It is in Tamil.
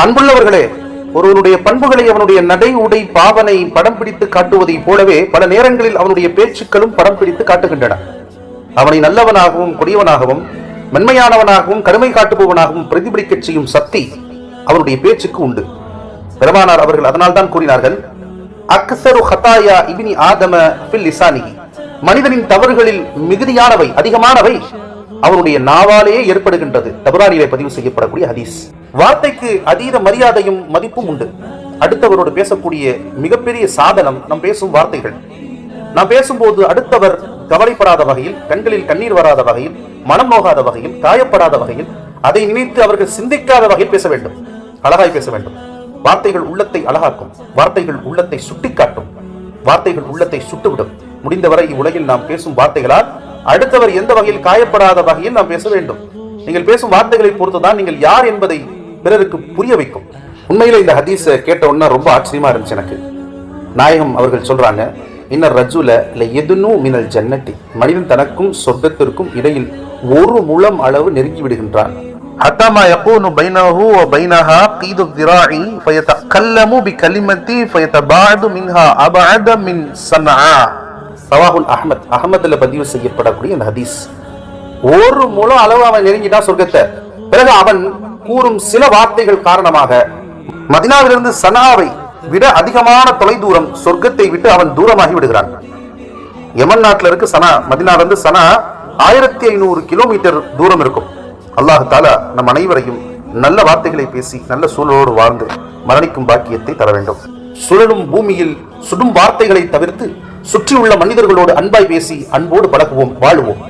அன்புள்ளவர்களே, ஒருவனுடைய பண்புகளை அவனுடைய நடை உடை பாவனை படம் பிடித்து காட்டுவதை போலவே பல நேரங்களில் அவனுடைய பேச்சுக்களும் படம் பிடித்து காட்டுகின்றன. அவனை நல்லவனாகவும் கொடியவனாகவும் மென்மையானவனாகவும் கருமை காட்டுபவனாகவும் பிரதிபலிக்க செய்யும் சக்தி அவனுடைய பேச்சுக்கு உண்டு. பெருமானார் அவர்கள் அதனால் தான் கூறினார்கள், அக்ஸரு ஹதாயா இப்னி ஆதம ஃபில் லிசானிஹி, மனிதனின் தவறுகளில் மிகுதியானவை அதிகமானவை அவனுடைய நாவாலேயே ஏற்படுகின்றது. தபரானிலே பதிவு செய்யப்படக்கூடிய ஹதீஸ். வார்த்தைக்கு அதீத மரியாதையும் மதிப்பும் உண்டு. அடுத்தவரோடு பேசக்கூடிய மிகப்பெரிய சாதனம் நம் பேசும் வார்த்தைகள். நாம் பேசும்போது அடுத்தவர் கவலைப்படாத வகையில், கண்களில் கண்ணீர் வராத வகையில், மனம் நோகாத வகையில், காயப்படாத வகையில், அதை நினைத்து அவர்கள் சிந்திக்காத வகையில் பேச வேண்டும். அழகாய் பேச வேண்டும். வார்த்தைகள் உள்ளத்தை அழகாக்கும். வார்த்தைகள் உள்ளத்தை சுட்டிக்காட்டும். வார்த்தைகள் உள்ளத்தை சுட்டுவிடும். முடிந்தவரை இவ்வுலகில் நாம் பேசும் வார்த்தைகளால் அடுத்தவர் எந்த வகையில் காயப்படாத வகையில் நாம் பேச வேண்டும். நீங்கள் பேசும் வார்த்தைகளை பொறுத்துதான் நீங்கள் யார் என்பதை பிறருக்கு புரிய வைக்கும். உண்மையில இந்த ஹதீஸ கேட்ட உடனே ரொம்ப ஆச்சரியமா இருந்துச்சு எனக்கு. நாயகம் அவர்கள் சொல்றாங்க, இன்னர் ரஜுல எதுனு மினல் ஜன்னதி, மனிதன் தனக்கும் சொர்க்கத்திற்கும் இடையில் ஒரு முழம் அளவு நெருங்கி விடுகின்றான். ஹத்தமா யகூனு பைனஹு வ பைனஹா கீது திராஇ ஃபயதகல்லமு பிகலிமத்தி ஃபயதபாது மின்ஹா அபஅத மின் ஸனஆ. ரவாஹுல் அஹ்மத், அஹ்மதுல பதிவு செய்யப்படக்கூடிய இந்த ஹதீஸ். ஒரு முழம் அளவு அவன் நெருங்கிட்டான் சொர்க்கத்தை. பிறகு அவன் கூறும் சில வார்த்தைகள் காரணமாக மதீனாவிலிருந்து சனாவை விட அதிகமான தொலை தூரம் சொர்க்கத்தை விட்டு அவன் தூரமாகி விடுகிறான். யமன் நாட்டில் இருக்கு சனா, மதீனாவிலிருந்து சனா 1500 கிலோமீட்டர் தூரம் இருக்கும். அல்லாஹ் தஆலா நம் அனைவரையும் நல்ல வார்த்தைகளை பேசி நல்ல சூழலோடு வாழ்ந்து மரணிக்கும் பாக்கியத்தை தர வேண்டும். சுழலும் பூமியில் சுடும் வார்த்தைகளை தவிர்த்து சுற்றியுள்ள மனிதர்களோடு அன்பாய் பேசி அன்போடு பழகுவோம், வாழுவோம்.